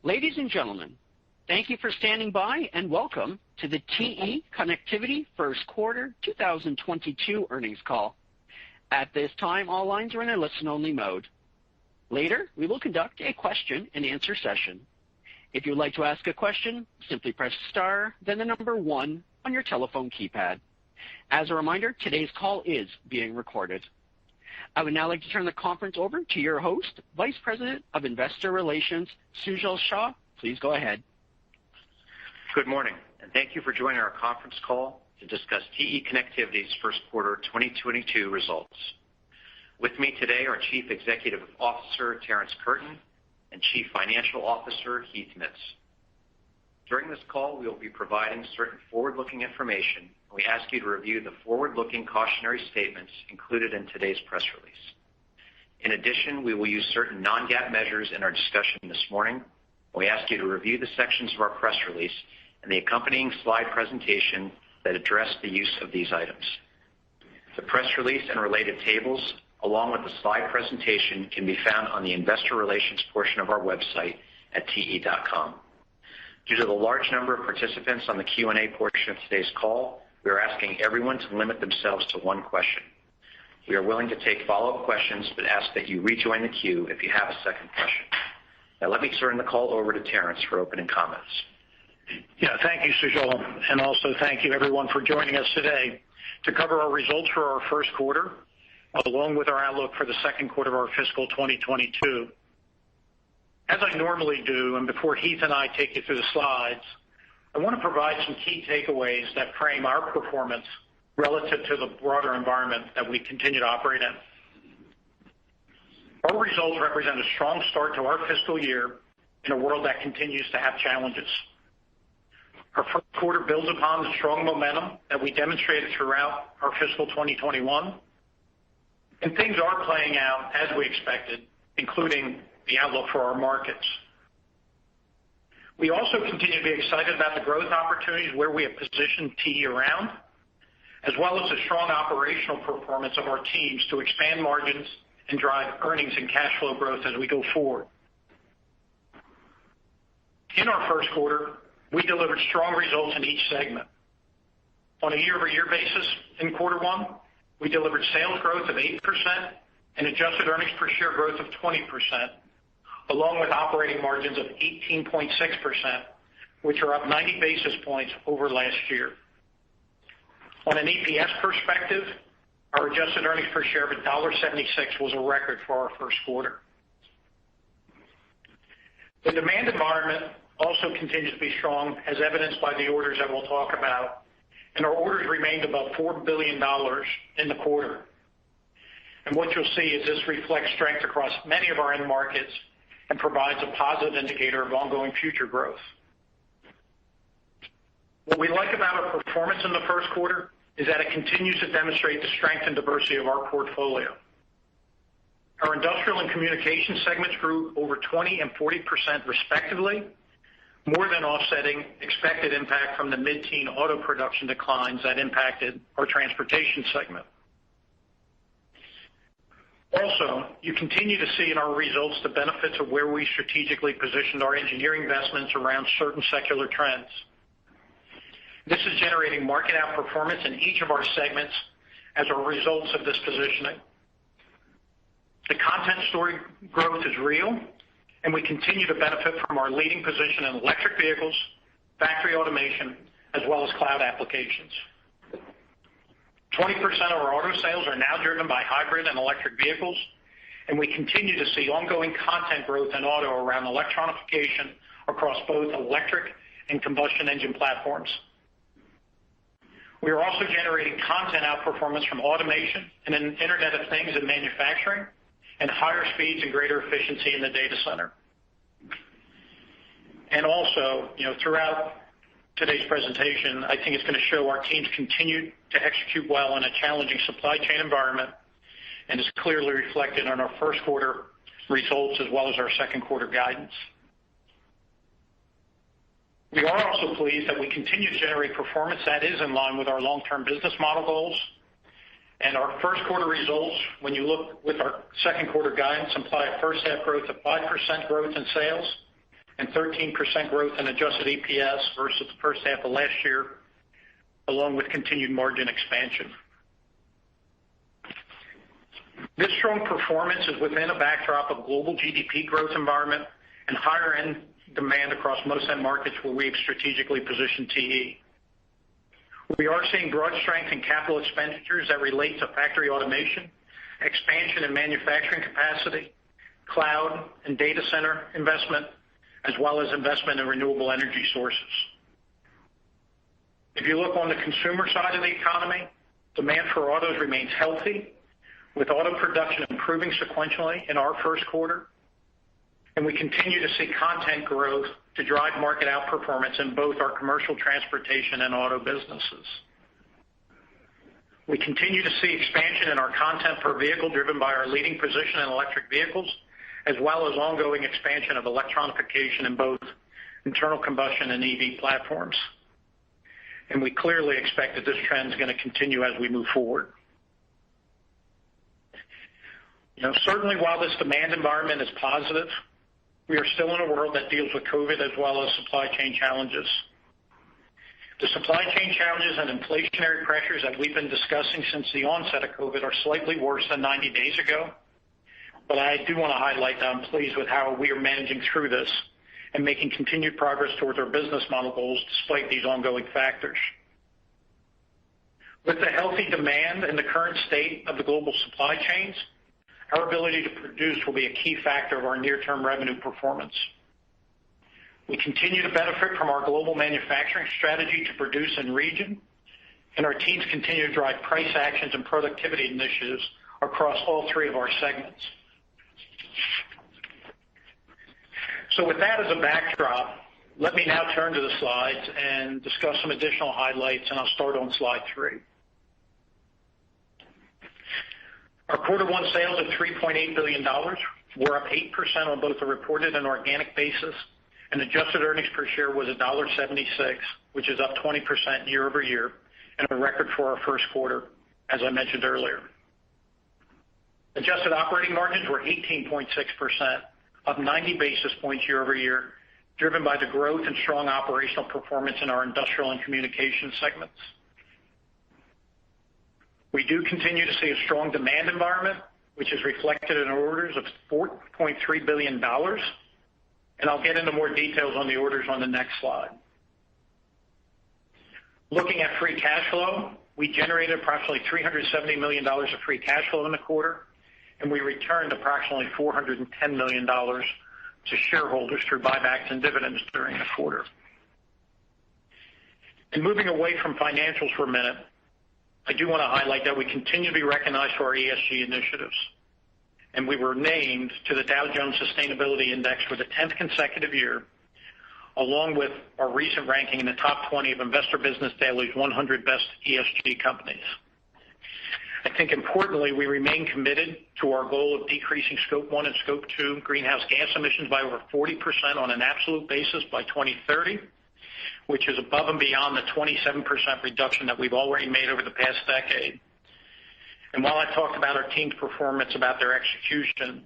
Ladies and gentlemen, thank you for standing by and welcome to the TE Connectivity First Quarter 2022 earnings call. At this time, all lines are in a listen-only mode. Later, we will conduct a question-and-answer session. If you would like to ask a question, simply press star, then the number 1 on your telephone keypad. As a reminder, today's call is being recorded. I would now like to turn the conference over to your host, Vice President of Investor Relations, Sujal Shah. Please go ahead. Good morning, and thank you for joining our conference call to discuss TE Connectivity's first quarter 2022 results. With me today are Chief Executive Officer Terrence Curtin and Chief Financial Officer Heath Mitts. During this call, we will be providing certain forward-looking information, and we ask you to review the forward-looking cautionary statements included in today's press release. In addition, we will use certain non-GAAP measures in our discussion this morning. We ask you to review the sections of our press release and the accompanying slide presentation that address the use of these items. The press release and related tables, along with the slide presentation, can be found on the Investor Relations portion of our website at te.com. Due to the large number of participants on the Q&A portion of today's call, we are asking everyone to limit themselves to one question. We are willing to take follow-up questions, but ask that you rejoin the queue if you have a second question. Now, let me turn the call over to Terrence for opening comments. Yeah, thank you, Sujal, and also thank you, everyone, for joining us today to cover our results for our first quarter, along with our outlook for the second quarter of our fiscal 2022. As I normally do, and before Heath and I take you through the slides, I want to provide some key takeaways that frame our performance relative to the broader environment that we continue to operate in. Our results represent a strong start to our fiscal year in a world that continues to have challenges. Our first quarter builds upon the strong momentum that we demonstrated throughout our fiscal 2021, and things are playing out as we expected, including the outlook for our markets. We also continue to be excited about the growth opportunities where we have positioned TE around, as well as the strong operational performance of our teams to expand margins and drive earnings and cash flow growth as we go forward. In our first quarter, we delivered strong results in each segment. On a year-over-year basis in quarter one, we delivered sales growth of 8% and adjusted earnings per share growth of 20%, along with operating margins of 18.6%, which are up 90 basis points over last year. On an EPS perspective, our adjusted earnings per share of $1.76 was a record for our first quarter. The demand environment also continues to be strong, as evidenced by the orders that we'll talk about, and our orders remained above $4 billion in the quarter. And what you'll see is this reflects strength across many of our end markets and provides a positive indicator of ongoing future growth. What we like about our performance in the first quarter is that it continues to demonstrate the strength and diversity of our portfolio. Our industrial and communication segments grew over 20% and 40% respectively, more than offsetting expected impact from the mid-teen auto production declines that impacted our transportation segment. Also, you continue to see in our results the benefits of where we strategically positioned our engineering investments around certain secular trends. This is generating market outperformance in each of our segments as a result of this positioning. The content story growth is real, and we continue to benefit from our leading position in electric vehicles, factory automation, as well as cloud applications. 20% of our auto sales are now driven by hybrid and electric vehicles, and we continue to see ongoing content growth in auto around electronification across both electric and combustion engine platforms. We are also generating content outperformance from automation and an Internet of Things in manufacturing, and higher speeds and greater efficiency in the data center. And also, throughout today's presentation, I think it's going to show our teams continue to execute well in a challenging supply chain environment, and is clearly reflected on our first quarter results as well as our second quarter guidance. We are also pleased that we continue to generate performance that is in line with our long-term business model goals. And our first quarter results, when you look with our second quarter guidance, imply a first half growth of 5% growth in sales and 13% growth in adjusted EPS versus the first half of last year, along with continued margin expansion. This strong performance is within a backdrop of global GDP growth environment and higher end demand across most end markets where we've strategically positioned TE. We are seeing broad strength in capital expenditures that relate to factory automation, expansion in manufacturing capacity, cloud and data center investment, as well as investment in renewable energy sources. If you look on the consumer side of the economy, demand for autos remains healthy, with auto production improving sequentially in our first quarter, and we continue to see content growth to drive market outperformance in both our commercial transportation and auto businesses. We continue to see expansion in our content per vehicle driven by our leading position in electric vehicles, as well as ongoing expansion of electronification in both internal combustion and EV platforms. And we clearly expect that this trend is going to continue as we move forward. Certainly while this demand environment is positive, we are still in a world that deals with COVID as well as supply chain challenges. The supply chain challenges and inflationary pressures that we've been discussing since the onset of COVID are slightly worse than 90 days ago, but I do want to highlight that I'm pleased with how we are managing through this and making continued progress towards our business model goals despite these ongoing factors. With the healthy demand and the current state of the global supply chains, our ability to produce will be a key factor of our near-term revenue performance. We continue to benefit from our global manufacturing strategy to produce in region, and our teams continue to drive price actions and productivity initiatives across all three of our segments. So with that as a backdrop, let me now turn to the slides and discuss some additional highlights, and I'll start on slide 3. Our quarter one sales of $3.8 billion were up 8% on both a reported and organic basis, and adjusted earnings per share was $1.76, which is up 20% year over year, and a record for our first quarter, as I mentioned earlier. Adjusted operating margins were 18.6%, up 90 basis points year over year, driven by the growth and strong operational performance in our industrial and communication segments. We do continue to see a strong demand environment, which is reflected in orders of $4.3 billion, and I'll get into more details on the orders on the next slide. Looking at free cash flow, we generated approximately $370 million of free cash flow in the quarter, and we returned approximately $410 million to shareholders through buybacks and dividends during the quarter. And moving away from financials for a minute, I do want to highlight that we continue to be recognized for our ESG initiatives, and we were named to the Dow Jones Sustainability Index for the 10th consecutive year, along with our recent ranking in the top 20 of Investor Business Daily's 100 Best ESG Companies. I think importantly, we remain committed to our goal of decreasing Scope 1 and Scope 2 greenhouse gas emissions by over 40% on an absolute basis by 2030, which is above and beyond the 27% reduction that we've already made over the past decade. And while I talked about our team's performance, about their execution,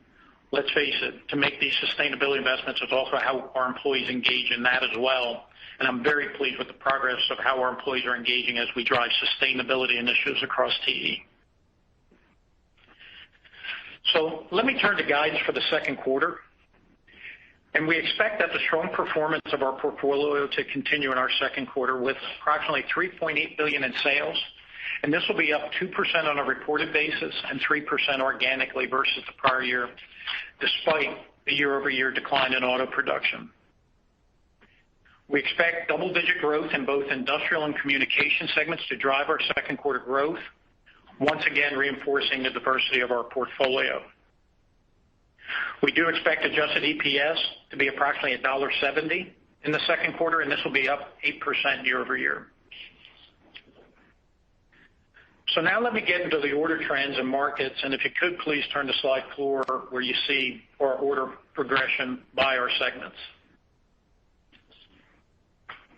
let's face it, to make these sustainability investments is also how our employees engage in that as well. And I'm very pleased with the progress of how our employees are engaging as we drive sustainability initiatives across TE. So let me turn to guidance for the second quarter. And we expect that the strong performance of our portfolio to continue in our second quarter with approximately $3.8 billion in sales. And this will be up 2% on a reported basis and 3% organically versus the prior year, despite the year-over-year decline in auto production. We expect double-digit growth in both industrial and communication segments to drive our second quarter growth, once again reinforcing the diversity of our portfolio. We do expect adjusted EPS to be approximately $1.70 in the second quarter, and this will be up 8% year over year. So now let me get into the order trends and markets, and if you could please turn to slide 4 where you see our order progression by our segments.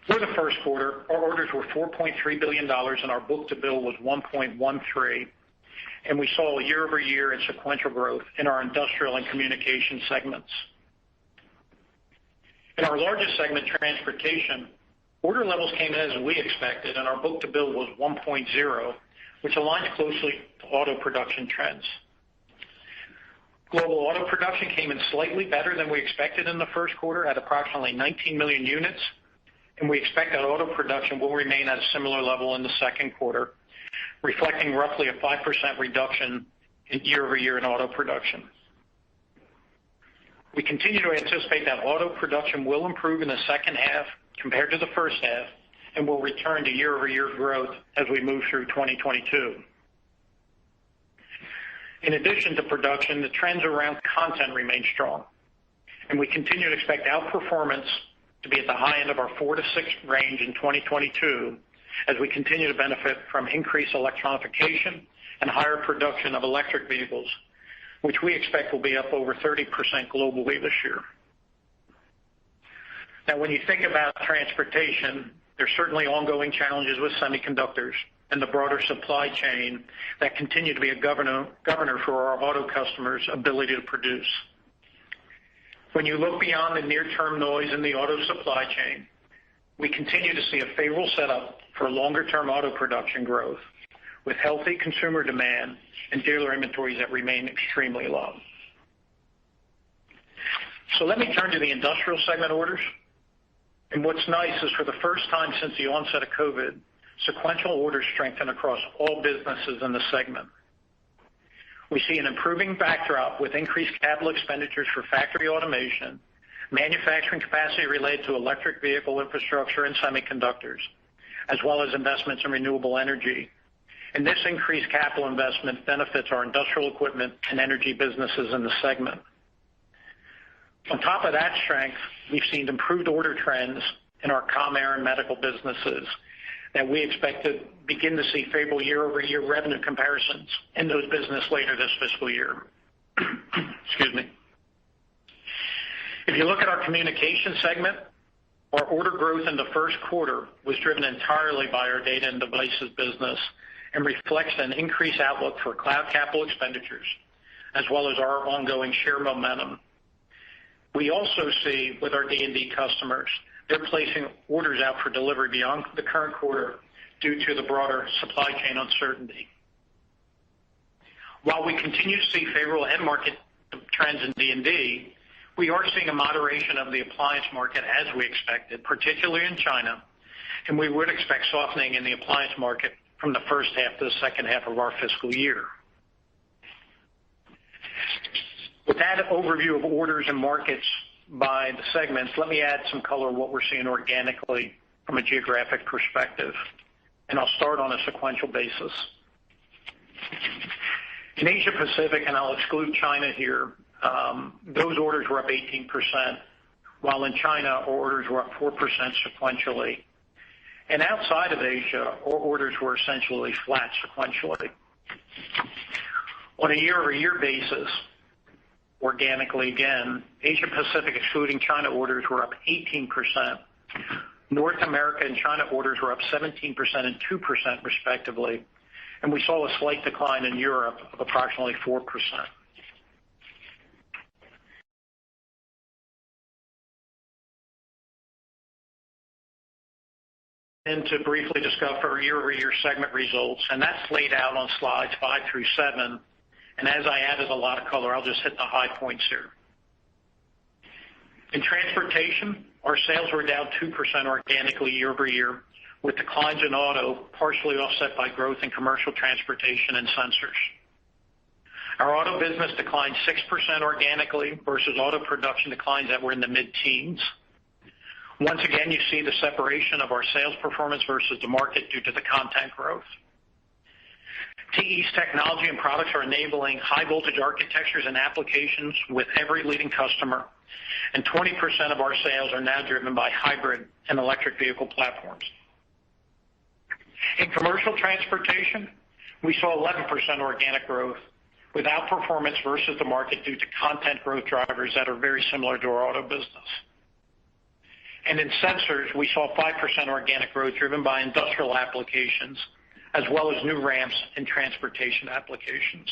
For the first quarter, our orders were $4.3 billion, and our book-to-bill was 1.13, and we saw year-over-year and sequential growth in our industrial and communication segments. In our largest segment, transportation, order levels came in as we expected, and our book-to-bill was 1.0, which aligns closely to auto production trends. Global auto production came in slightly better than we expected in the first quarter at approximately 19 million units, and we expect that auto production will remain at a similar level in the second quarter, reflecting roughly a 5% reduction in year-over-year in auto production. We continue to anticipate that auto production will improve in the second half compared to the first half and will return to year-over-year growth as we move through 2022. In addition to production, the trends around content remain strong, and we continue to expect outperformance to be at the high end of our 4 to 6 range in 2022 as we continue to benefit from increased electronification and higher production of electric vehicles, which we expect will be up over 30% globally this year. Now, when you think about transportation, there's certainly ongoing challenges with semiconductors and the broader supply chain that continue to be a governor for our auto customers' ability to produce. When you look beyond the near-term noise in the auto supply chain, we continue to see a favorable setup for longer-term auto production growth with healthy consumer demand and dealer inventories that remain extremely low. So let me turn to the industrial segment orders. And what's nice is for the first time since the onset of COVID, sequential orders strengthen across all businesses in the segment. We see an improving backdrop with increased capital expenditures for factory automation, manufacturing capacity related to electric vehicle infrastructure and semiconductors, as well as investments in renewable energy. And this increased capital investment benefits our industrial equipment and energy businesses in the segment. On top of that strength, we've seen improved order trends in our comm, air, and medical businesses that we expect to begin to see favorable year-over-year revenue comparisons in those businesses later this fiscal year. Excuse me. If you look at our communication segment, our order growth in the first quarter was driven entirely by our data and devices business and reflects an increased outlook for cloud capital expenditures, as well as our ongoing share momentum. We also see with our D&D customers, they're placing orders out for delivery beyond the current quarter due to the broader supply chain uncertainty. While we continue to see favorable end market trends in D&D, we are seeing a moderation of the appliance market as we expected, particularly in China, and we would expect softening in the appliance market from the first half to the second half of our fiscal year. With that overview of orders and markets by the segments, let me add some color on what we're seeing organically from a geographic perspective, and I'll start on a sequential basis. In Asia Pacific, and I'll exclude China here, those orders were up 18%, while in China, our orders were up 4% sequentially. And outside of Asia, our orders were essentially flat sequentially. On a year-over-year basis, organically again, Asia Pacific excluding China orders were up 18%. North America and China orders were up 17% and 2% respectively, and we saw a slight decline in Europe of approximately 4%. And to briefly discuss our year-over-year segment results, and that's laid out on slides 5 through 7. And as I added a lot of color, I'll just hit the high points here. In transportation, our sales were down 2% organically year-over-year, with declines in auto partially offset by growth in commercial transportation and sensors. Our auto business declined 6% organically versus auto production declines that were in the mid-teens. Once again, you see the separation of our sales performance versus the market due to the content growth. TE's technology and products are enabling high-voltage architectures and applications with every leading customer, and 20% of our sales are now driven by hybrid and electric vehicle platforms. In commercial transportation, we saw 11% organic growth with outperformance versus the market due to content growth drivers that are very similar to our auto business. And in sensors, we saw 5% organic growth driven by industrial applications, as well as new ramps in transportation applications.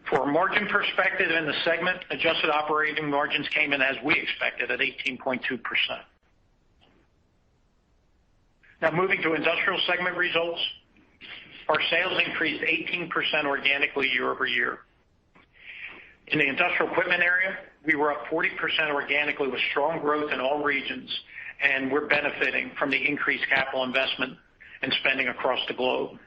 For a margin perspective in the segment, adjusted operating margins came in as we expected at 18.2%. Now moving to industrial segment results, our sales increased 18% organically year over year. In the industrial equipment area, we were up 40% organically with strong growth in all regions, and we're benefiting from the increased capital investment and spending across the globe.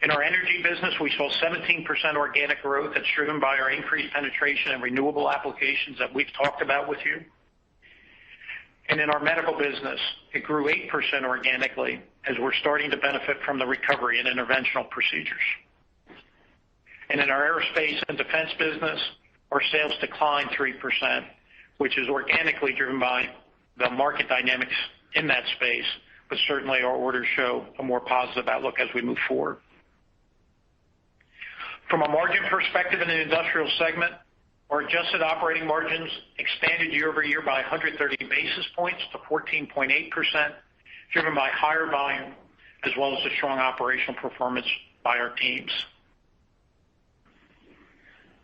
In our energy business, we saw 17% organic growth that's driven by our increased penetration in renewable applications that we've talked about with you. And in our medical business, it grew 8% organically as we're starting to benefit from the recovery in interventional procedures. And in our aerospace and defense business, our sales declined 3%, which is organically driven by the market dynamics in that space, but certainly our orders show a more positive outlook as we move forward. From a margin perspective in the industrial segment, our adjusted operating margins expanded year over year by 130 basis points to 14.8%, driven by higher volume as well as the strong operational performance by our teams.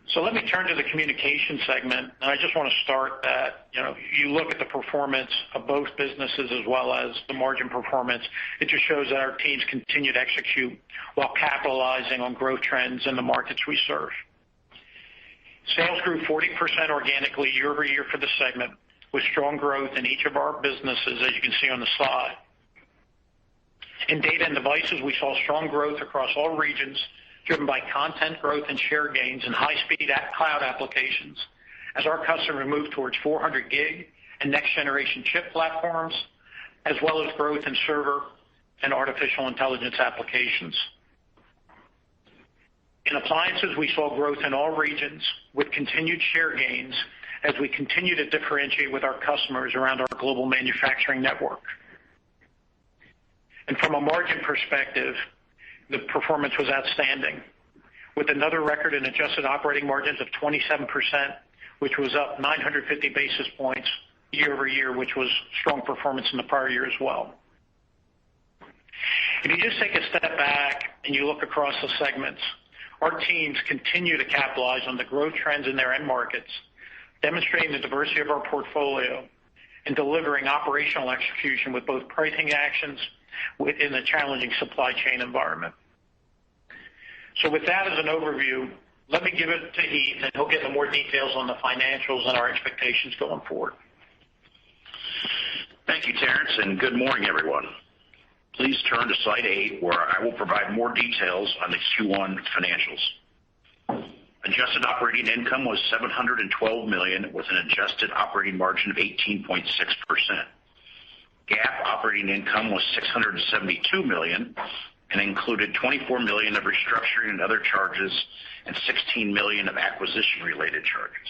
So let me turn to the communication segment, and I just want to start that, you look at the performance of both businesses as well as the margin performance. It just shows that our teams continue to execute while capitalizing on growth trends in the markets we serve. Sales grew 40% organically year over year for the segment, with strong growth in each of our businesses, as you can see on the slide. In data and devices, we saw strong growth across all regions, driven by content growth and share gains in high-speed cloud applications as our customers move towards 400 gig and next-generation chip platforms, as well as growth in server and artificial intelligence applications. In appliances, we saw growth in all regions with continued share gains as we continue to differentiate with our customers around our global manufacturing network. And from a margin perspective, the performance was outstanding, with another record in adjusted operating margins of 27%, which was up 950 basis points year over year, which was strong performance in the prior year as well. If you just take a step back and you look across the segments, our teams continue to capitalize on the growth trends in their end markets, demonstrating the diversity of our portfolio and delivering operational execution with both pricing actions within a challenging supply chain environment. So with that as an overview, let me give it to Heath, and he'll get into more details on the financials and our expectations going forward. Thank you, Terrence, and good morning, everyone. Please turn to slide 8, where I will provide more details on the Q1 financials. Adjusted operating income was $712 million, with an adjusted operating margin of 18.6%. GAAP operating income was $672 million and included $24 million of restructuring and other charges and $16 million of acquisition-related charges.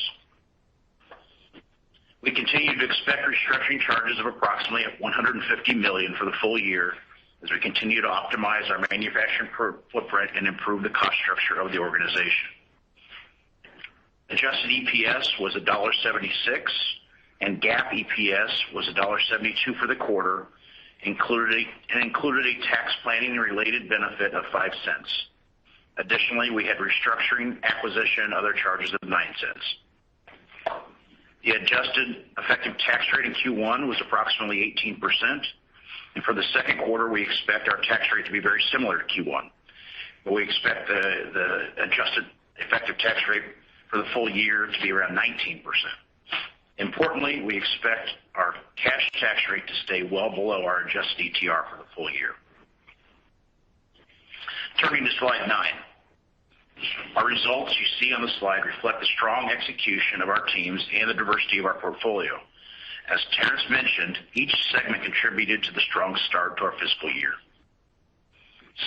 We continue to expect restructuring charges of approximately $150 million for the full year as we continue to optimize our manufacturing footprint and improve the cost structure of the organization. Adjusted EPS was $1.76, and GAAP EPS was $1.72 for the quarter, included a tax planning and related benefit of $0.05. Additionally, we had restructuring, acquisition, and other charges of $0.09. The adjusted effective tax rate in Q1 was approximately 18%, and for the second quarter, we expect our tax rate to be very similar to Q1. But we expect the adjusted effective tax rate for the full year to be around 19%. Importantly, we expect our cash tax rate to stay well below our adjusted ETR for the full year. Turning to slide 9. Our results you see on the slide reflect the strong execution of our teams and the diversity of our portfolio. As Terrence mentioned, each segment contributed to the strong start to our fiscal year.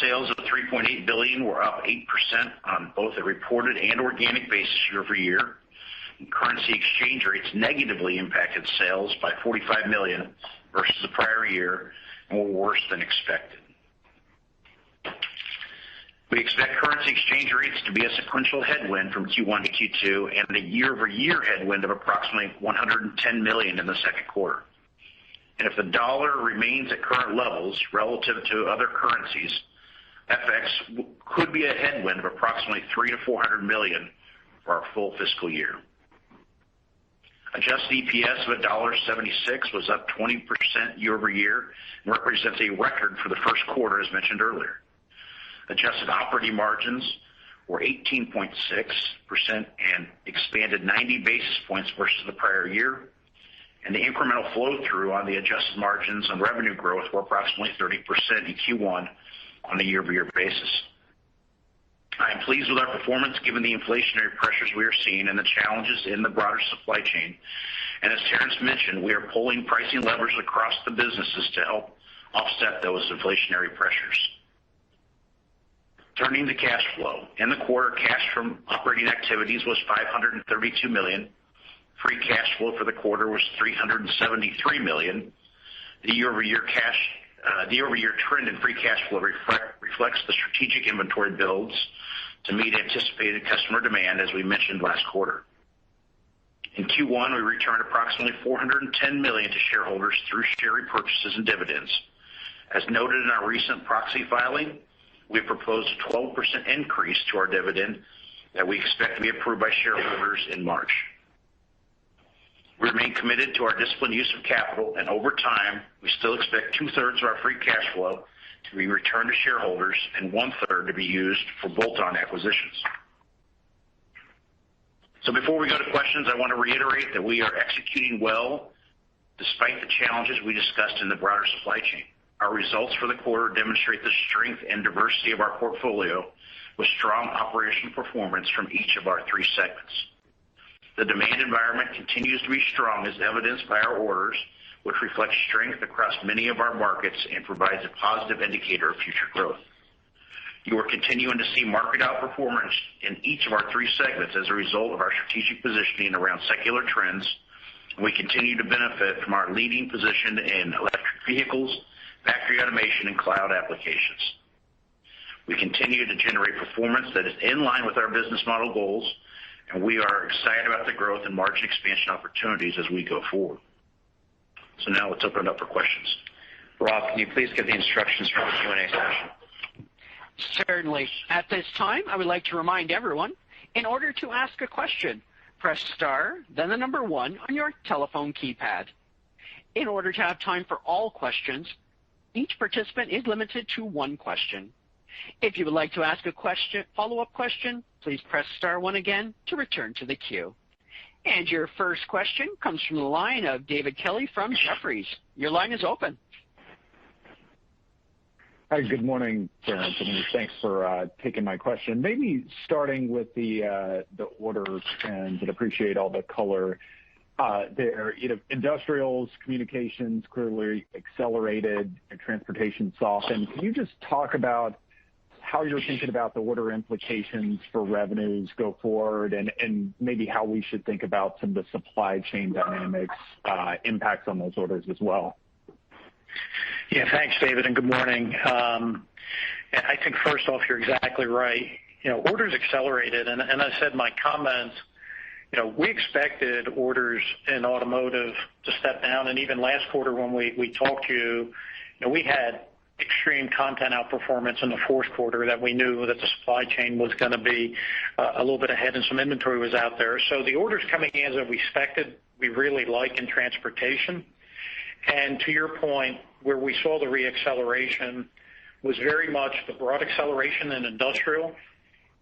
Sales of $3.8 billion were up 8% on both a reported and organic basis year over year. Currency exchange rates negatively impacted sales by $45 million versus the prior year and were worse than expected. We expect currency exchange rates to be a sequential headwind from Q1 to Q2 and a year-over-year headwind of approximately $110 million in the second quarter. And if the dollar remains at current levels relative to other currencies, FX could be a headwind of approximately $300 to $400 million for our full fiscal year. Adjusted EPS of $1.76 was up 20% year-over-year and represents a record for the first quarter, as mentioned earlier. Adjusted operating margins were 18.6% and expanded 90 basis points versus the prior year, and the incremental flow-through on the adjusted margins on revenue growth were approximately 30% in Q1 on a year-over-year basis. I am pleased with our performance given the inflationary pressures we are seeing and the challenges in the broader supply chain. And as Terrence mentioned, we are pulling pricing levers across the businesses to help offset those inflationary pressures. Turning to cash flow. In the quarter, cash from operating activities was $532 million. Free cash flow for the quarter was $373 million. The year-over-year trend in free cash flow reflects the strategic inventory builds to meet anticipated customer demand, as we mentioned last quarter. In Q1, we returned approximately $410 million to shareholders through share repurchases and dividends. As noted in our recent proxy filing, we proposed a 12% increase to our dividend that we expect to be approved by shareholders in March. We remain committed to our disciplined use of capital, and over time, we still expect 2/3 of our free cash flow to be returned to shareholders and 1/3 to be used for bolt-on acquisitions. So before we go to questions, I want to reiterate that we are executing well despite the challenges we discussed in the broader supply chain. Our results for the quarter demonstrate the strength and diversity of our portfolio with strong operational performance from each of our three segments. The demand environment continues to be strong, as evidenced by our orders, which reflects strength across many of our markets and provides a positive indicator of future growth. You are continuing to see market outperformance in each of our three segments as a result of our strategic positioning around secular trends, and we continue to benefit from our leading position in electric vehicles, factory automation, and cloud applications. We continue to generate performance that is in line with our business model goals, and we are excited about the growth and margin expansion opportunities as we go forward. So now let's open it up for questions. Rob, can you please give the instructions for the Q&A session? Certainly. At this time, I would like to remind everyone, in order to ask a question, press star, then the number 1 on your telephone keypad. In order to have time for all questions, each participant is limited to one question. If you would like to ask a follow-up question, please press star 1 again to return to the queue. And your first question comes from the line of David Kelley from Jefferies. Your line is open. Hi, good morning, Terrence, and thanks for taking my question. Maybe starting with the orders, and would appreciate all the color there. Industrials, communications clearly accelerated, and transportation softened. Can you just talk about how you're thinking about the order implications for revenues go forward, and maybe how we should think about some of the supply chain dynamics impacts on those orders as well? Yeah, thanks, David, and good morning. I think first off, you're exactly right. Orders accelerated, and I said in my comments, we expected orders in automotive to step down, and even last quarter when we talked to you, we had extreme content outperformance in the fourth quarter that we knew that the supply chain was going to be a little bit ahead and some inventory was out there. So the orders coming in as we expected, we really like in transportation. And to your point, where we saw the reacceleration was very much the broad acceleration in industrial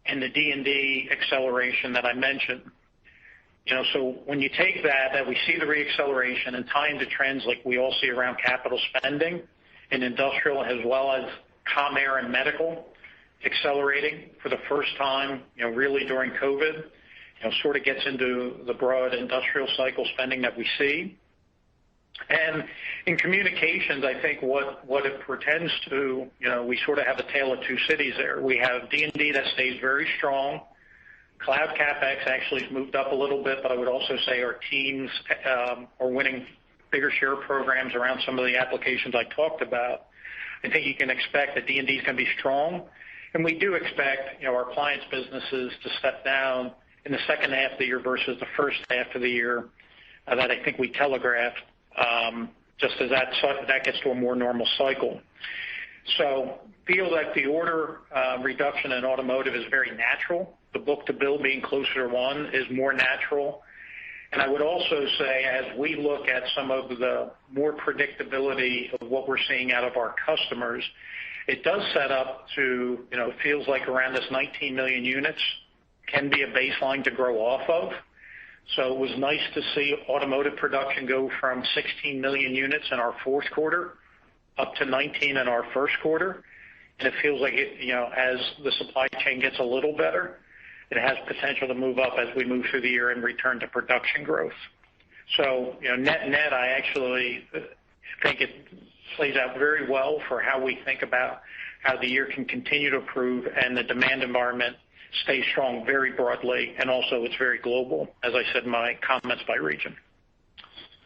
and the D&D acceleration that I mentioned. So when you take that we see the reacceleration and tie into trends like we all see around capital spending in industrial as well as comm air and medical accelerating for the first time, really during COVID, sort of gets into the broad industrial cycle spending that we see. And in communications, I think what it portends to, we sort of have a tale of two cities there. We have D&D that stays very strong. Cloud CapEx actually has moved up a little bit, but I would also say our teams are winning bigger share programs around some of the applications I talked about. I think you can expect that D&D is going to be strong, and we do expect our appliance businesses to step down in the second half of the year versus the first half of the year that I think we telegraphed just as that gets to a more normal cycle. So feel that the order reduction in automotive is very natural. The book-to-bill being closer to 1 is more natural. And I would also say, as we look at some of the more predictability of what we're seeing out of our customers, it does set up to, it feels like around this 19 million units can be a baseline to grow off of. So it was nice to see automotive production go from 16 million units in our fourth quarter up to 19 in our first quarter. And it feels like as the supply chain gets a little better, it has potential to move up as we move through the year and return to production growth. So, net, I actually think it plays out very well for how we think about how the year can continue to improve and the demand environment stays strong very broadly, and also it's very global, as I said in my comments by region.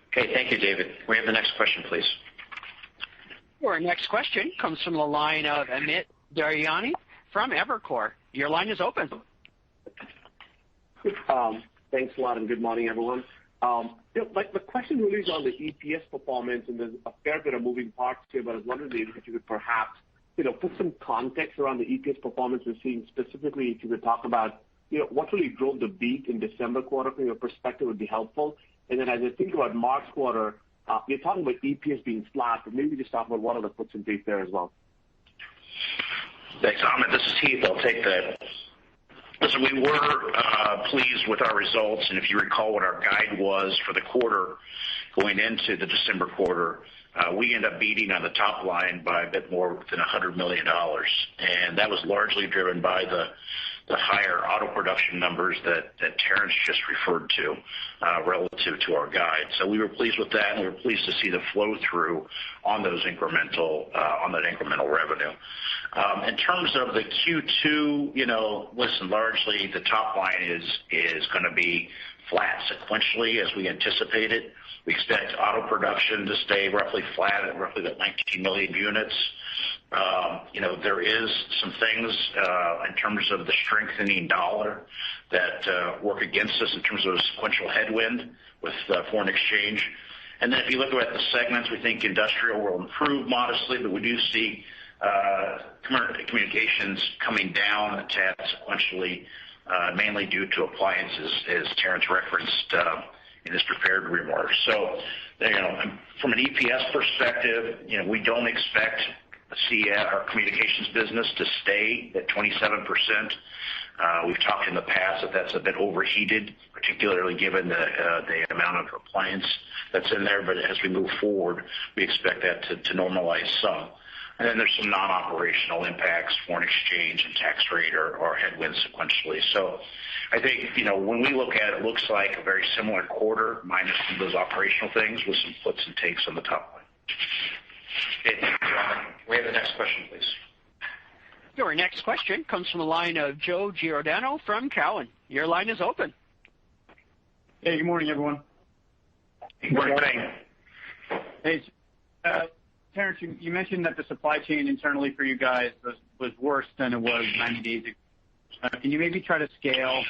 Okay, thank you, David. We have the next question, please. Our next question comes from the line of Amit Daryanani from Evercore. Your line is open. Thanks a lot, and good morning, everyone. The question really is on the EPS performance, and there's a fair bit of moving parts here, but I was wondering if you could perhaps put some context around the EPS performance we're seeing. Specifically, if you could talk about what really drove the beat in December quarter from your perspective would be helpful. And then as I think about March quarter, you're talking about EPS being flat, but maybe just talk about what are the puts and takes there as well. Thanks, Amit. This is Heath. I'll take that. Listen, we were pleased with our results, and if you recall what our guide was for the quarter going into the December quarter, we ended up beating on the top line by a bit more than $100 million, and that was largely driven by the higher auto production numbers that Terrence just referred to relative to our guide. So we were pleased with that, and we were pleased to see the flow through on that incremental revenue. In terms of the Q2, listen, largely the top line is going to be flat sequentially as we anticipated. We expect auto production to stay roughly flat at roughly that 19 million units. There is some things in terms of the strengthening dollar that work against us in terms of a sequential headwind with foreign exchange. And then if you look at the segments, we think industrial will improve modestly, but we do see communications coming down a tad sequentially, mainly due to appliances, as Terrence referenced in his prepared remarks. So, from an EPS perspective, we don't expect to see our communications business to stay at 27%. We've talked in the past that that's a bit overheated, particularly given the amount of appliance that's in there. But as we move forward, we expect that to normalize some. And then there's some non-operational impacts, foreign exchange and tax rate or headwinds sequentially. So I think, when we look at it, it looks like a very similar quarter minus some of those operational things with some puts and takes on the top line. Okay, thank you, John. We have the next question, please. Your next question comes from the line of Joe Giordano from Cowen. Your line is open. Hey, good morning, everyone. Good morning. Hey, Terrence, you mentioned that the supply chain internally for you guys was worse than it was 90 days ago. Can you maybe try to scale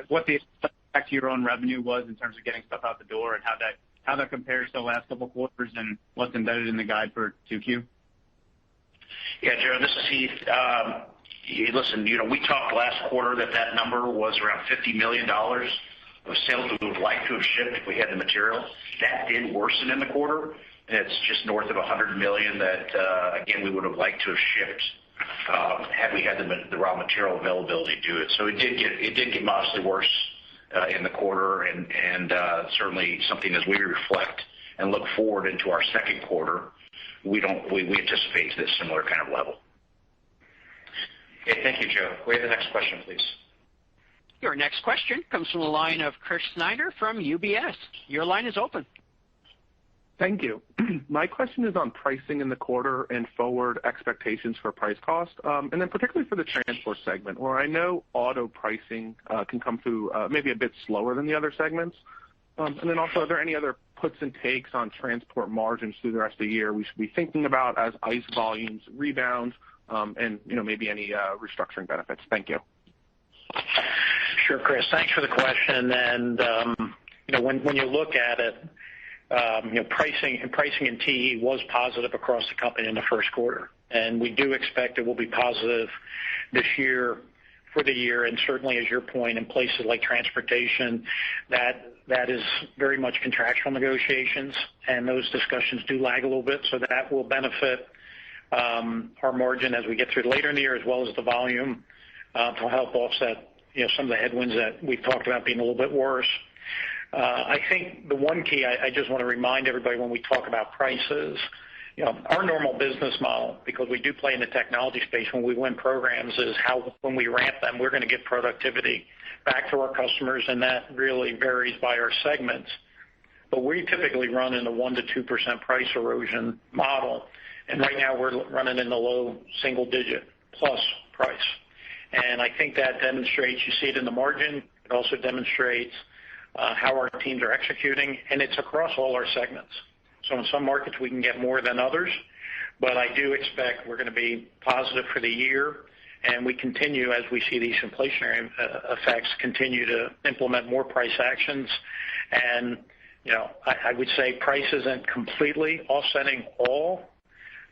what the impact to your own revenue was in terms of getting stuff out the door, and how that compares to the last couple of quarters and what's embedded in the guide for 2Q? Yeah, Joe, this is Heath. Listen, we talked last quarter that number was around $50 million of sales that we would like to have shipped if we had the material. That did worsen in the quarter. It's just north of $100 million that, again, we would have liked to have shipped had we had the raw material availability to do it. So it did get modestly worse in the quarter, and certainly something as we reflect and look forward into our second quarter, we anticipate this similar kind of level. Okay, thank you, Joe. We have the next question, please. Your next question comes from the line of Chris Snyder from UBS. Your line is open. Thank you. My question is on pricing in the quarter and forward expectations for price cost, and then particularly for the transport segment, where I know auto pricing can come through maybe a bit slower than the other segments. And then also, are there any other puts and takes on transport margins through the rest of the year we should be thinking about as ICE volumes rebound, and maybe any restructuring benefits? Thank you. Sure, Chris. Thanks for the question. And when you look at it, pricing in TE was positive across the company in the first quarter, and we do expect it will be positive this year for the year. And certainly, as your point, in places like transportation, that is very much contractual negotiations, and those discussions do lag a little bit, so that will benefit our margin as we get through later in the year, as well as the volume to help offset some of the headwinds that we've talked about being a little bit worse. I think the one key I just want to remind everybody when we talk about prices, our normal business model, because we do play in the technology space when we win programs, is how when we ramp them, we're going to get productivity back to our customers, and that really varies by our segments. But we typically run in the 1% to 2% price erosion model, and right now we're running in the low single-digit plus price. And I think that demonstrates, you see it in the margin, it also demonstrates how our teams are executing, and it's across all our segments. So in some markets we can get more than others, but I do expect we're going to be positive for the year, and we continue, as we see these inflationary effects, continue to implement more price actions. And I would say price isn't completely offsetting all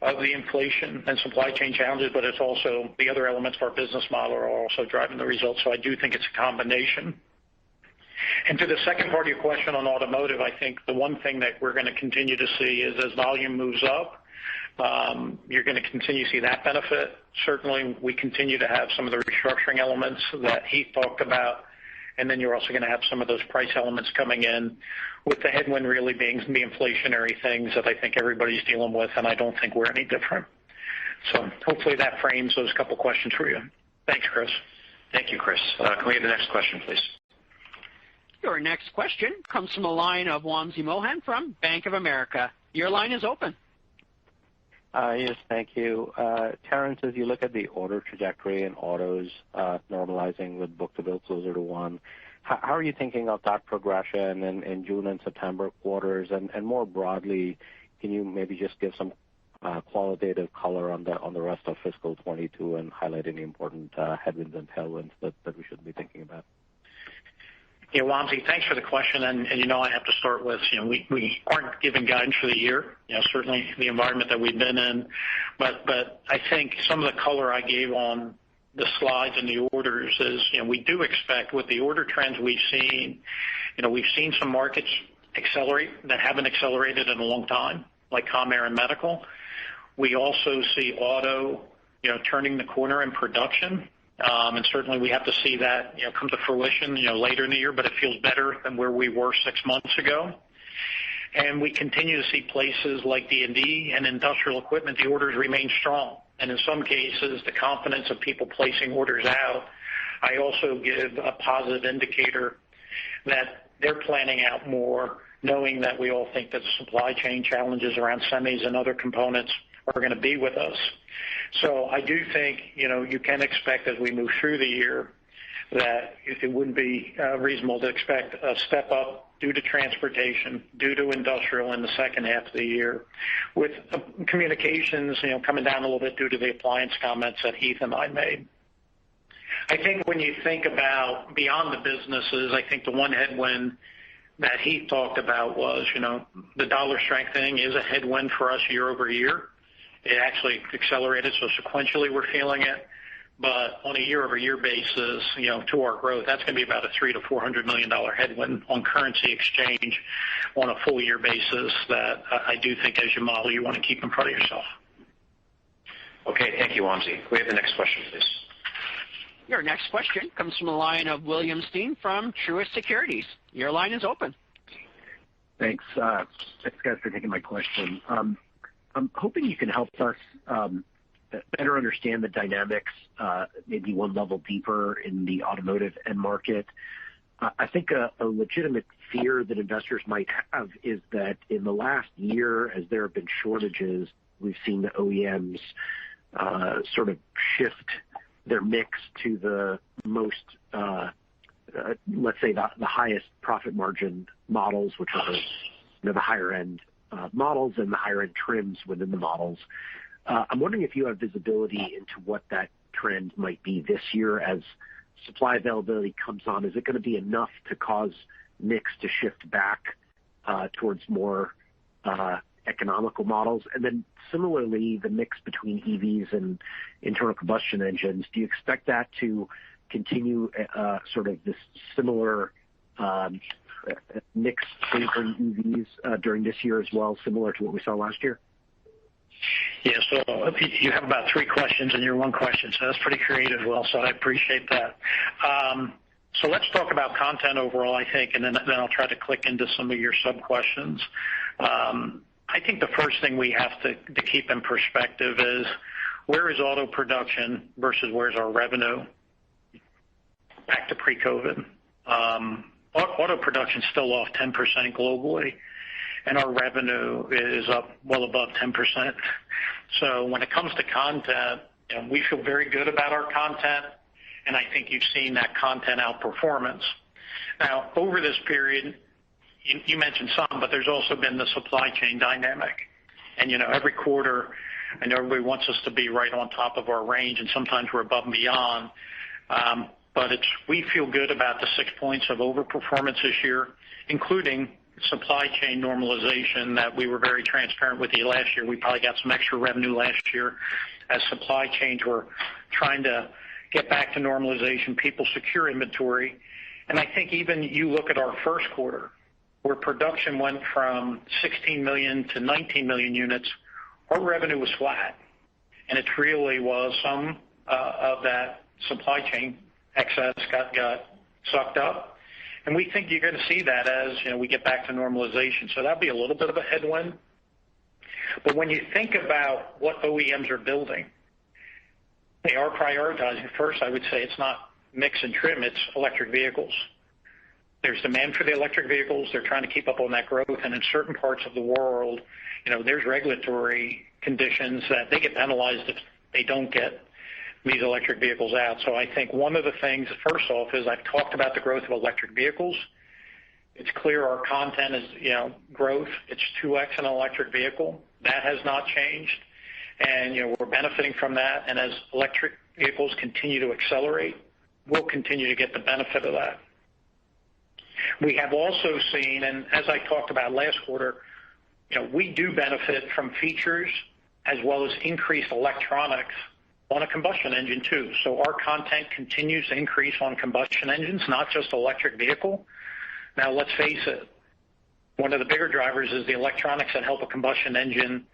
of the inflation and supply chain challenges, but it's also the other elements of our business model are also driving the results. So I do think it's a combination. And to the second part of your question on automotive, I think the one thing that we're going to continue to see is as volume moves up, you're going to continue to see that benefit. Certainly, we continue to have some of the restructuring elements that Heath talked about, and then you're also going to have some of those price elements coming in, with the headwind really being the inflationary things that I think everybody's dealing with, and I don't think we're any different. So hopefully that frames those couple questions for you. Thanks, Chris. Thank you, Chris. Can we have the next question, please? Your next question comes from the line of Wamsi Mohan from Bank of America. Your line is open. Yes, thank you. Terrence, as you look at the order trajectory in autos normalizing with book-to-bill closer to 1, how are you thinking of that progression in June and September quarters? And more broadly, can you maybe just give some qualitative color on the rest of fiscal 22 and highlight any important headwinds and tailwinds that we should be thinking about? Yeah, Wamsi, thanks for the question. And I have to start with, we aren't giving guidance for the year, certainly the environment that we've been in. But I think some of the color I gave on the slides and the orders is, we do expect with the order trends we've seen some markets accelerate that haven't accelerated in a long time, like comm, air, and medical. We also see auto, turning the corner in production. And certainly we have to see that come to fruition later in the year, but it feels better than where we were 6 months ago. And we continue to see places like D&D and industrial equipment, the orders remain strong. And in some cases, the confidence of people placing orders out, I also give a positive indicator that they're planning out more, knowing that we all think that the supply chain challenges around semis and other components are going to be with us. So I do think, you can expect as we move through the year that it wouldn't be reasonable to expect a step up due to transportation, due to industrial in the second half of the year, with communications, coming down a little bit due to the appliance comments that Heath and I made. I think when you think about beyond the businesses, I think the one headwind that Heath talked about was, the dollar strengthening is a headwind for us year over year. It actually accelerated, so sequentially we're feeling it. But on a year-over-year basis, to our growth, that's going to be about a $300 to $400 million headwind on currency exchange on a full year basis that I do think as you model, you want to keep in front of yourself. Okay, thank you, Wamsi. Can we have the next question, please? Your next question comes from the line of William Stein from Truist Securities. Your line is open. Thanks. Thanks, guys, for taking my question. I'm hoping you can help us better understand the dynamics, maybe one level deeper in the automotive end market. I think a legitimate fear that investors might have is that in the last year, as there have been shortages, we've seen the OEMs sort of shift their mix to the most, let's say, the highest profit margin models, which are the higher end models and the higher end trims within the models. I'm wondering if you have visibility into what that trend might be this year as supply availability comes on. Is it going to be enough to cause mix to shift back towards more economical models? And then similarly, the mix between EVs and internal combustion engines, do you expect that to continue sort of this similar mix favoring EVs during this year as well, similar to what we saw last year? Yeah, so you have about 3 questions in your one question, so that's pretty creative, Will, so I appreciate that. So let's talk about content overall, I think, and then I'll try to click into some of your sub-questions. I think the first thing we have to keep in perspective is where is auto production versus where's our revenue back to pre-COVID. Auto production is still off 10% globally, and our revenue is up well above 10%. So when it comes to content, we feel very good about our content, and I think you've seen that content outperformance. Now, over this period, you mentioned some, but there's also been the supply chain dynamic. And, every quarter, I know everybody wants us to be right on top of our range, and sometimes we're above and beyond. But we feel good about the 6 points of overperformance this year, including supply chain normalization that we were very transparent with you last year. We probably got some extra revenue last year as supply chains were trying to get back to normalization, people secure inventory. And I think even you look at our first quarter, where production went from 16 million to 19 million units, our revenue was flat. And it really was some of that supply chain excess got sucked up. And we think you're going to see that as we get back to normalization. So that'll be a little bit of a headwind. But when you think about what OEMs are building, they are prioritizing. First, I would say it's not mix and trim, it's electric vehicles. There's demand for the electric vehicles. They're trying to keep up on that growth. And in certain parts of the world, there's regulatory conditions that they get penalized if they don't get these electric vehicles out. So I think one of the things, first off, is I've talked about the growth of electric vehicles. It's clear our content is, growth. It's 2x in an electric vehicle. That has not changed. And, we're benefiting from that. And as electric vehicles continue to accelerate, we'll continue to get the benefit of that. We have also seen, and as I talked about last quarter, we do benefit from features as well as increased electronics on a combustion engine too. So our content continues to increase on combustion engines, not just electric vehicle. Now, let's face it, one of the bigger drivers is the electronics that help a combustion engine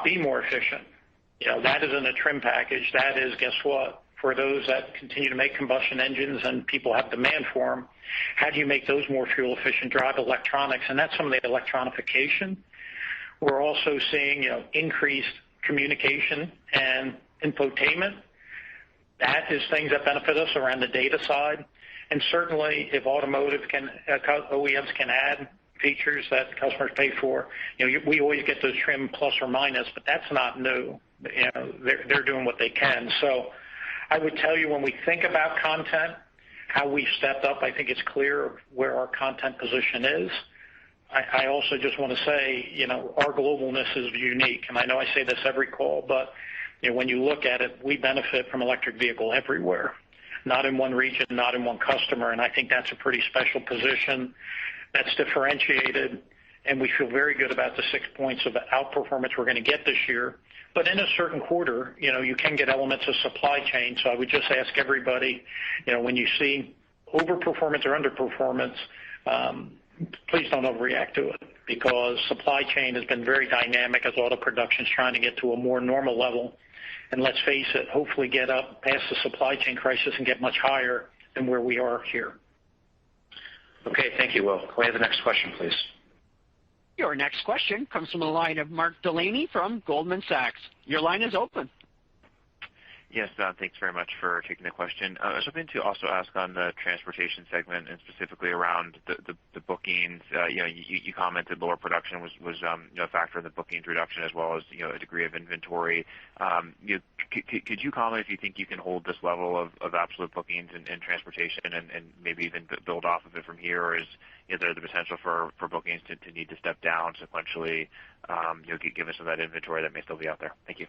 be more efficient. That isn't a trim package. That is, guess what? For those that continue to make combustion engines and people have demand for them, how do you make those more fuel efficient? Drive electronics, and that's some of the electronification. We're also seeing, increased communication and infotainment. That is things that benefit us around the data side. And certainly, if OEMs can add features that customers pay for, we always get those trim plus or minus, but that's not new. They're doing what they can. So I would tell you when we think about content, how we stepped up, I think it's clear where our content position is. I also just want to say, our globalness is unique. And I know I say this every call, but when you look at it, we benefit from electric vehicle everywhere, not in one region, not in one customer. And I think that's a pretty special position that's differentiated. And we feel very good about the 6 points of outperformance we're going to get this year. But in a certain quarter, you can get elements of supply chain. So I would just ask everybody, when you see overperformance or underperformance, please don't overreact to it, because supply chain has been very dynamic as auto production is trying to get to a more normal level. And let's face it, hopefully get up past the supply chain crisis and get much higher than where we are here. Okay, thank you, Will. Can we have the next question, please? Your next question comes from the line of Mark Delaney from Goldman Sachs. Your line is open. Yes, thanks very much for taking the question. I was hoping to also ask on the transportation segment and specifically around the bookings. You commented lower production was a factor in the bookings reduction as well as a degree of inventory. Could you comment if you think you can hold this level of absolute bookings in transportation and maybe even build off of it from here, or is there the potential for bookings to need to step down sequentially, given some of that inventory that may still be out there? Thank you.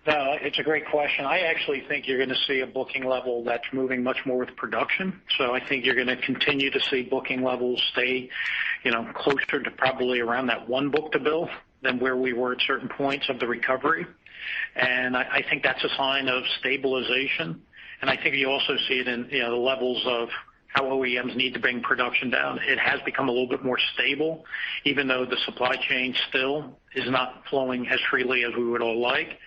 No, it's a great question. I actually think you're going to see a booking level that's moving much more with production. So I think you're going to continue to see booking levels stay, closer to probably around that one book-to-bill than where we were at certain points of the recovery. And I think that's a sign of stabilization. And I think you also see it in the levels of how OEMs need to bring production down. It has become a little bit more stable, even though the supply chain still is not flowing as freely as we would all like.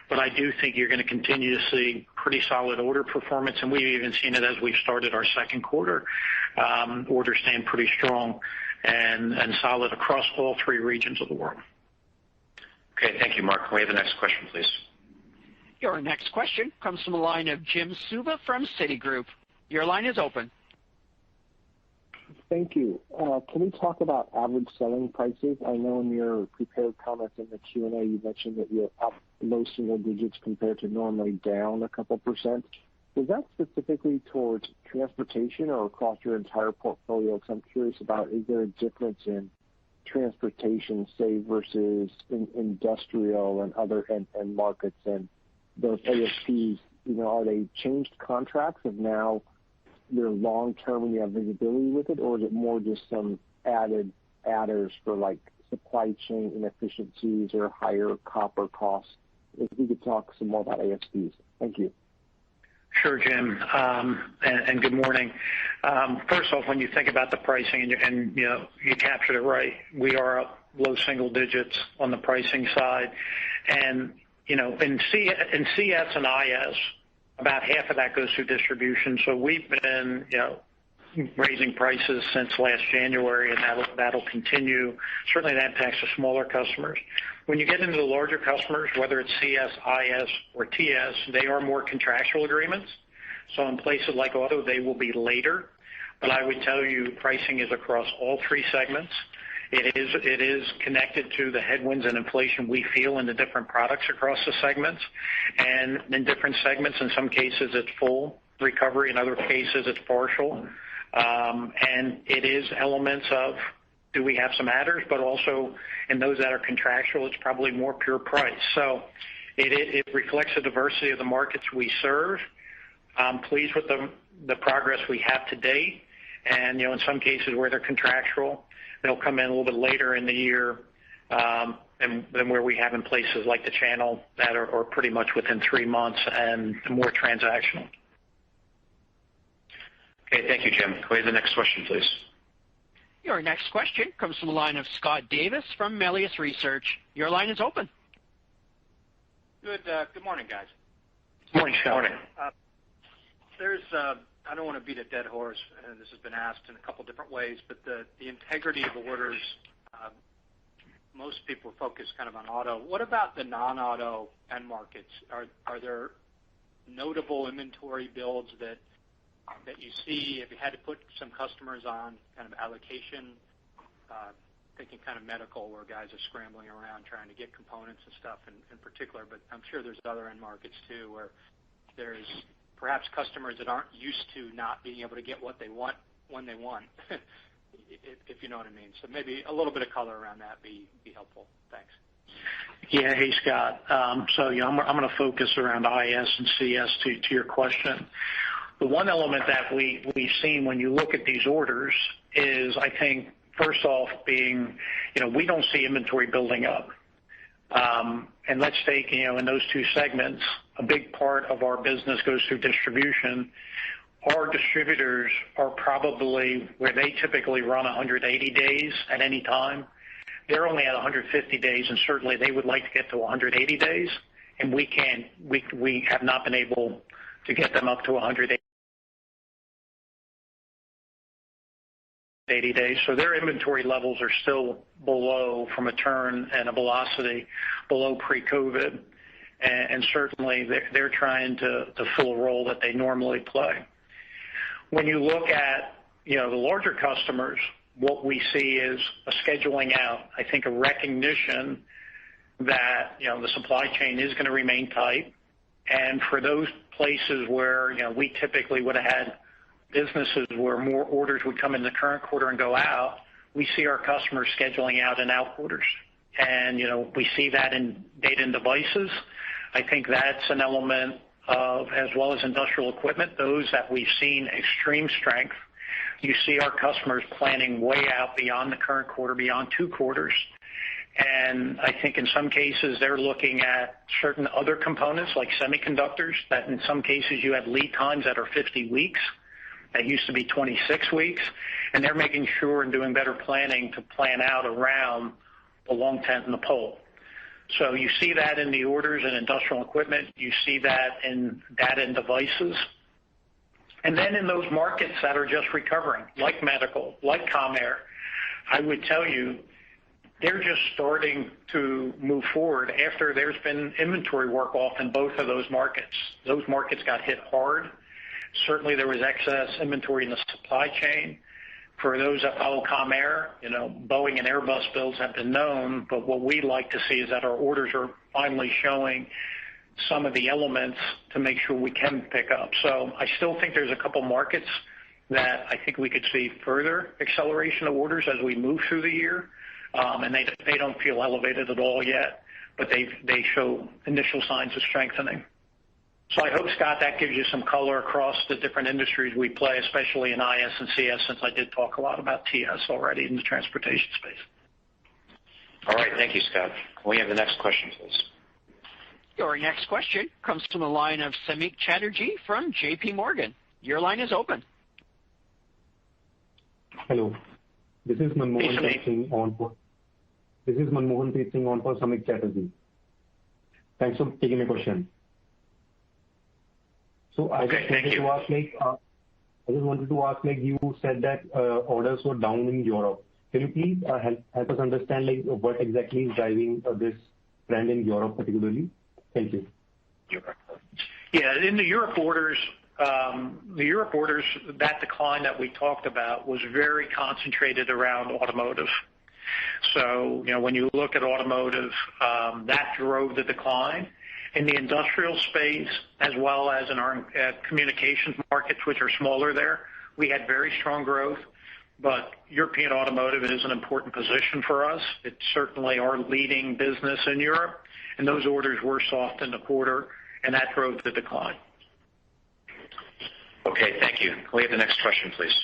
But I do think you're going to continue to see pretty solid order performance, and we've even seen it as we've started our second quarter. Orders stand pretty strong and solid across all three regions of the world. Okay, thank you, Mark. Can we have the next question, please? Your next question comes from the line of Jim Suva from Citigroup. Your line is open. Thank you. Can we talk about average selling prices? I know in your prepared comments in the Q&A you mentioned that you're up low single digits compared to normally down a couple percent. Was that specifically towards transportation or across your entire portfolio? Because I'm curious about, is there a difference in transportation, say, versus industrial and other end markets, and those ASPs, are they changed contracts of now they're long term and you have visibility with it, or is it more just some adders for like supply chain inefficiencies or higher copper costs? If we could talk some more about ASPs. Thank you. Sure, Jim, and good morning. First off, when you think about the pricing, and you captured it right, we are up low single digits on the pricing side, and in CS and IS, about half of that goes through distribution. So we've been raising prices since last January, and that'll continue. Certainly, that impacts the smaller customers. When you get into the larger customers, whether it's CS, IS, or TS, they are more contractual agreements. So in places like auto, they will be later. But I would tell you pricing is across all three segments. It is connected to the headwinds and inflation we feel in the different products across the segments. And in different segments, in some cases, it's full recovery. In other cases, it's partial. And it is elements of, do we have some adders, but also in those that are contractual, it's probably more pure price. So it reflects the diversity of the markets we serve. I'm pleased with the progress we have to date. And, in some cases where they're contractual, they'll come in a little bit later in the year than where we have in places like the channel that are pretty much within 3 months and more transactional. Okay, thank you, Jim. Can we have the next question, please? Your next question comes from the line of Scott Davis from Melius Research. Your line is open. Good morning, guys. Morning, Scott. Morning. I don't want to beat a dead horse, and this has been asked in a couple different ways, but the integrity of orders, most people focus kind of on auto. What about the non-auto end markets? Are there notable inventory builds that you see? If you had to put some customers on kind of allocation, thinking kind of medical where guys are scrambling around trying to get components and stuff in particular, but I'm sure there's other end markets too where there's perhaps customers that aren't used to not being able to get what they want when they want, if you know what I mean. So maybe a little bit of color around that be helpful. Thanks. Yeah, hey, Scott. I'm going to focus around IS and CS to your question. The one element that we've seen when you look at these orders is, I think, first off being, we don't see inventory building up. And let's take, in those two segments, a big part of our business goes through distribution. Our distributors are probably where they typically run 180 days at any time. They're only at 150 days, and certainly they would like to get to 180 days, and we have not been able to get them up to 180 days. So their inventory levels are still below, from a turn and a velocity, below pre-COVID. And certainly they're trying to fill a role that they normally play. When you look at, the larger customers, what we see is a scheduling out. I think a recognition that, the supply chain is going to remain tight. And for those places where, we typically would have had businesses where more orders would come in the current quarter and go out, we see our customers scheduling out and out orders. And, we see that in data and devices. I think that's an element of, as well as industrial equipment, those that we've seen extreme strength. You see our customers planning way out beyond the current quarter, beyond 2 quarters. And I think in some cases they're looking at certain other components like semiconductors that in some cases you have lead times that are 50 weeks. That used to be 26 weeks. And they're making sure and doing better planning to plan out around the long tent and the pole. So you see that in the orders in industrial equipment. You see that in data and devices. And then in those markets that are just recovering, like medical, like ComAir, I would tell you they're just starting to move forward after there's been inventory work off in both of those markets. Those markets got hit hard. Certainly there was excess inventory in the supply chain. For those that follow ComAir, Boeing and Airbus builds have been known, but what we like to see is that our orders are finally showing some of the elements to make sure we can pick up. So I still think there's a couple markets that I think we could see further acceleration of orders as we move through the year. And they don't feel elevated at all yet, but they show initial signs of strengthening. So I hope, Scott, that gives you some color across the different industries we play, especially in IS and CS, since I did talk a lot about TS already in the transportation space. All right. Thank you, Scott. Can we have the next question, please? Your next question comes from the line of Samik Chatterjee from J.P. Morgan. Your line is open. Hello. This is Manmohan Singh on for Samik Chatterjee. Thanks for taking my question. So I just wanted to ask, you said that orders were down in Europe. Can you please help us understand what exactly is driving this trend in Europe particularly? Thank you. Yeah, in the Europe orders, that decline that we talked about was very concentrated around automotive. So, when you look at automotive, that drove the decline. In the industrial space, as well as in our communications markets, which are smaller there, we had very strong growth. But European automotive is an important position for us. It's certainly our leading business in Europe, and those orders were soft in the quarter, and that drove the decline. Okay, thank you. Can we have the next question, please?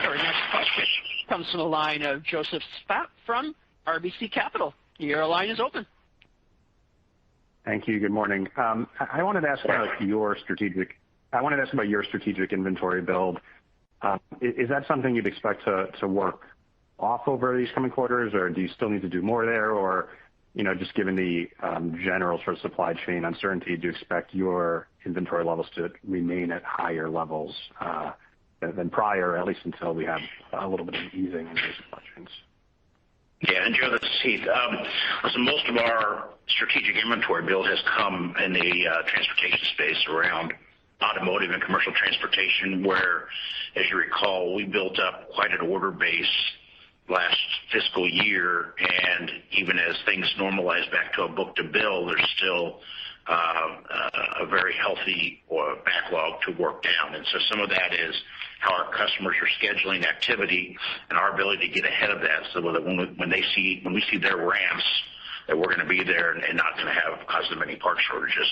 Our next question comes from the line of Joseph Spak from RBC Capital. Your line is open. Thank you. Good morning. I wanted to ask about your strategic inventory build. Is that something you'd expect to work off over these coming quarters, or do you still need to do more there? Or, just given the general sort of supply chain uncertainty, do you expect your inventory levels to remain at higher levels than prior, at least until we have a little bit of easing in those supply chains? Yeah, and Joe, this is Heath. So most of our strategic inventory build has come in the transportation space around automotive and commercial transportation, where, as you recall, we built up quite an order base last fiscal year, and even as things normalize back to a book-to-bill, there's still a very healthy backlog to work down. And so some of that is how our customers are scheduling activity and our ability to get ahead of that, so that when we see their ramps, that we're going to be there and not going to cause them any part shortages.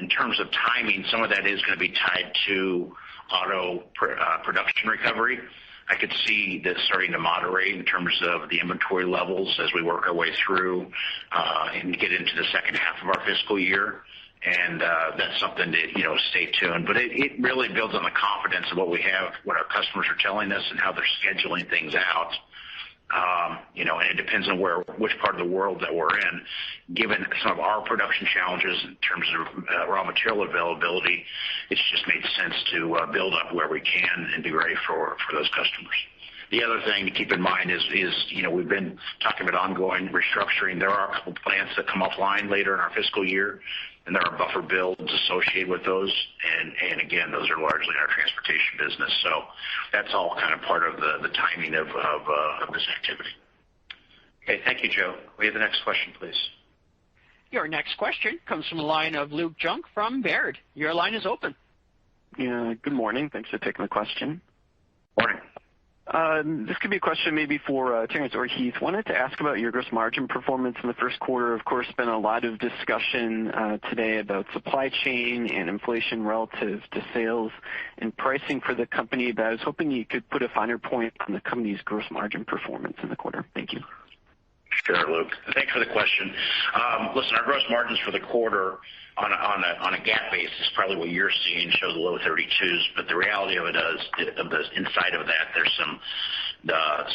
In terms of timing, some of that is going to be tied to auto production recovery. I could see this starting to moderate in terms of the inventory levels as we work our way through and get into the second half of our fiscal year. And that's something to stay tuned. But it really builds on the confidence of what we have, what our customers are telling us, and how they're scheduling things out. And it depends on which part of the world that we're in. Given some of our production challenges in terms of raw material availability, it's just made sense to build up where we can and be ready for those customers. The other thing to keep in mind is we've been talking about ongoing restructuring. There are a couple plants that come offline later in our fiscal year, and there are buffer builds associated with those. And again, those are largely in our transportation business. So that's all kind of part of the timing of this activity. Okay, thank you, Joe. We have the next question, please. Your next question comes from the line of Luke Junk from Baird. Your line is open. Yeah, good morning. Thanks for taking the question. Morning. This could be a question maybe for Terrence or Heath. Wanted to ask about your gross margin performance in the first quarter. Of course, been a lot of discussion today about supply chain and inflation relative to sales and pricing for the company, but I was hoping you could put a finer point on the company's gross margin performance in the quarter. Thank you. Sure, Luke. Thanks for the question. Listen, our gross margins for the quarter on a GAAP basis, probably what you're seeing, show the low 32s, but the reality of it is, inside of that, there's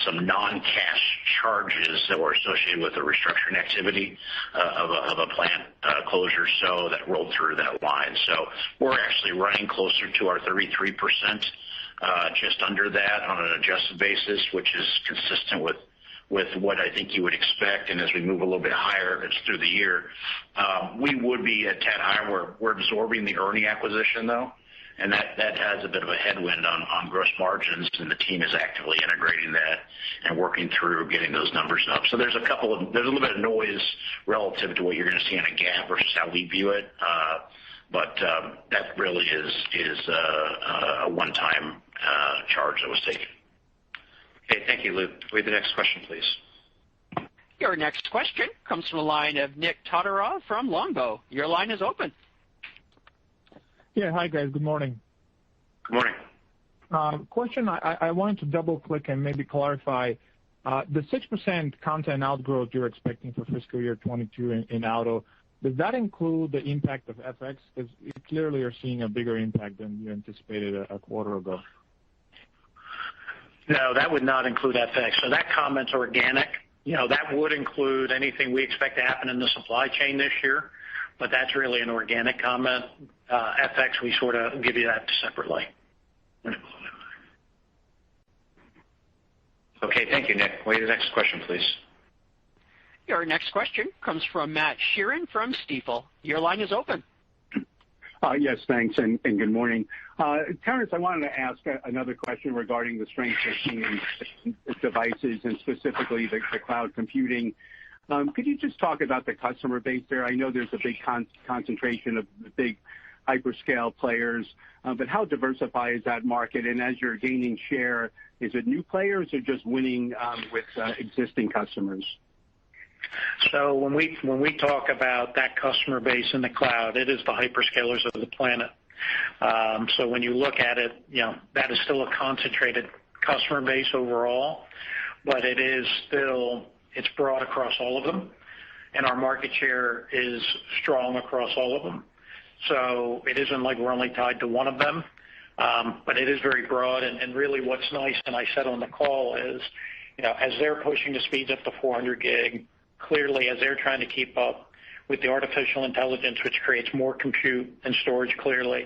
some non-cash charges that were associated with the restructuring activity of a plant closure, so that rolled through that line. So we're actually running closer to our 33%, just under that on an adjusted basis, which is consistent with what I think you would expect. And as we move a little bit higher through the year, we would be a tad higher. We're absorbing the Ernie acquisition, though, and that has a bit of a headwind on gross margins, and the team is actively integrating that and working through getting those numbers up. So there's a little bit of noise relative to what you're going to see in a GAAP versus how we view it, but that really is a one-time charge that was taken. Okay, thank you, Luke. We have the next question, please. Your next question comes from the line of Nick Todorov from Longbow. Your line is open. Yeah, hi guys. Good morning. Good morning. Question, I wanted to double click and maybe clarify the 6% content outgrowth you're expecting for fiscal year 22 in auto. Does that include the impact of FX? Because you clearly are seeing a bigger impact than you anticipated a quarter ago. No, that would not include FX. So that comment's organic. That would include anything we expect to happen in the supply chain this year, but that's really an organic comment. FX, we sort of give you that separately. Okay, thank you, Nick. Wait, the next question, please. Your next question comes from Matt Sheerin from Stifel. Your line is open. Yes, thanks, and good morning. Terrence, I wanted to ask another question regarding the strength of seeing devices and specifically the cloud computing. Could you just talk about the customer base there? I know there's a big concentration of the big hyperscale players, but how diversified is that market? And as you're gaining share, is it new players or just winning with existing customers? So when we talk about that customer base in the cloud, it is the hyperscalers of the planet. So when you look at it, that is still a concentrated customer base overall, but it's broad across all of them, and our market share is strong across all of them. So it isn't like we're only tied to one of them, but it is very broad. And really what's nice, and I said on the call, is as they're pushing the speeds up to 400 gig, clearly as they're trying to keep up with the artificial intelligence, which creates more compute and storage, clearly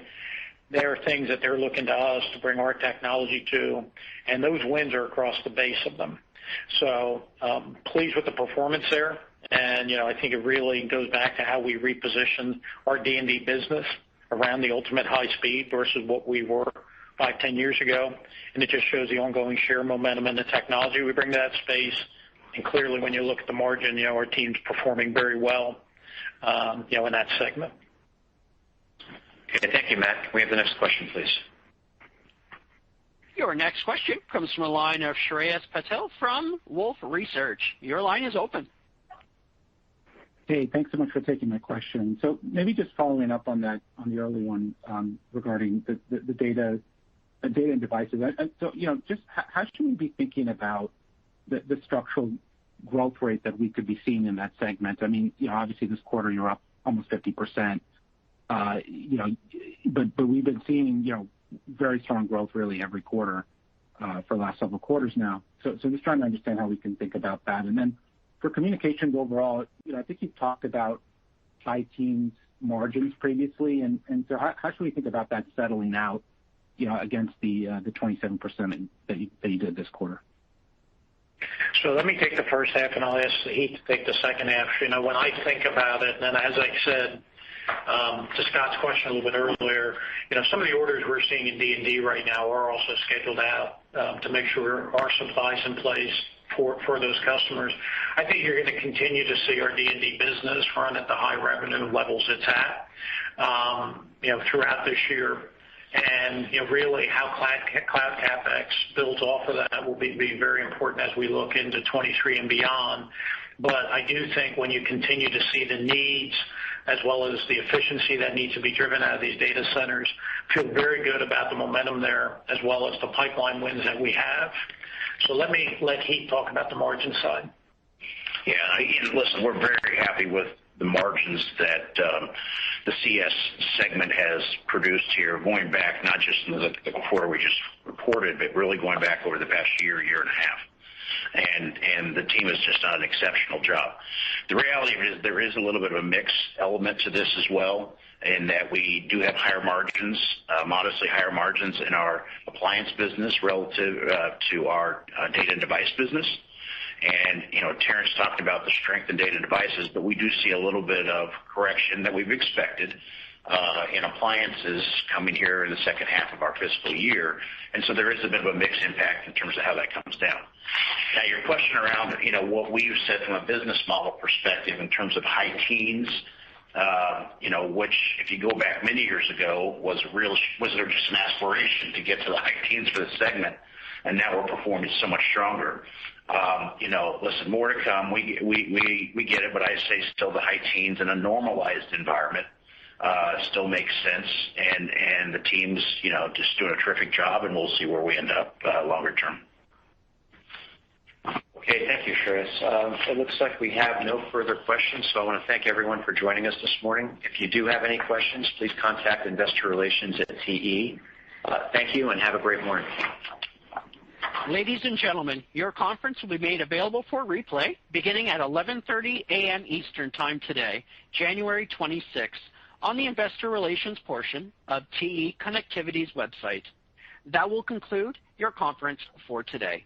there are things that they're looking to us to bring our technology to, and those wins are across the base of them. So pleased with the performance there, and I think it really goes back to how we repositioned our D&D business around the ultimate high speed versus what we were 5-10 years ago, and it just shows the ongoing share momentum and the technology we bring to that space. And clearly, when you look at the margin, our team's performing very well, in that segment. Okay, thank you, Matt. Can we have the next question, please? Your next question comes from the line of Shreyas Patil from Wolfe Research. Your line is open. Hey, thanks so much for taking my question. So maybe just following up on that, on the early one regarding the data and devices. So, just how should we be thinking about the structural growth rate that we could be seeing in that segment? I mean, obviously this quarter you're up almost 50%, but we've been seeing, very strong growth really every quarter for the last several quarters now. So just trying to understand how we can think about that. And then for communications overall, I think you've talked about high teens margins previously, and so how should we think about that settling out, against the 27% that you did this quarter? So let me take the first half, and I'll ask Heath to take the second half. When I think about it, and as I said to Scott's question a little bit earlier, some of the orders we're seeing in D&D right now are also scheduled out to make sure our supply's in place for those customers. I think you're going to continue to see our D&D business run at the high revenue levels it's at, throughout this year. And really how cloud CapEx builds off of that will be very important as we look into 23 and beyond. But I do think when you continue to see the needs as well as the efficiency that needs to be driven out of these data centers, feel very good about the momentum there as well as the pipeline wins that we have. So let Heath talk about the margin side. Yeah, listen, we're very happy with the margins that the CS segment has produced here, going back not just in the quarter we just reported, but really going back over the past year and a half. And the team has just done an exceptional job. The reality is there is a little bit of a mix element to this as well, in that we do have higher margins, modestly higher margins in our appliance business relative to our data and device business. And, Terrence talked about the strength in data and devices, but we do see a little bit of correction that we've expected in appliances coming here in the second half of our fiscal year. And so there is a bit of a mixed impact in terms of how that comes down. Now, your question around, what we've said from a business model perspective in terms of high teens, which if you go back many years ago was there just an aspiration to get to the high teens for the segment, and now we're performing so much stronger. Listen, more to come. We get it, but I say still the high teens in a normalized environment still makes sense, and the team's just doing a terrific job, and we'll see where we end up longer term. Okay, thank you, Shreyas. It looks like we have no further questions, so I want to thank everyone for joining us this morning. If you do have any questions, please contact Investor Relations at TE. Thank you, and have a great morning. Ladies and gentlemen, your conference will be made available for replay beginning at 11:30 a.m. Eastern Time today, January 26th, on the Investor Relations portion of TE Connectivity's website. That will conclude your conference for today.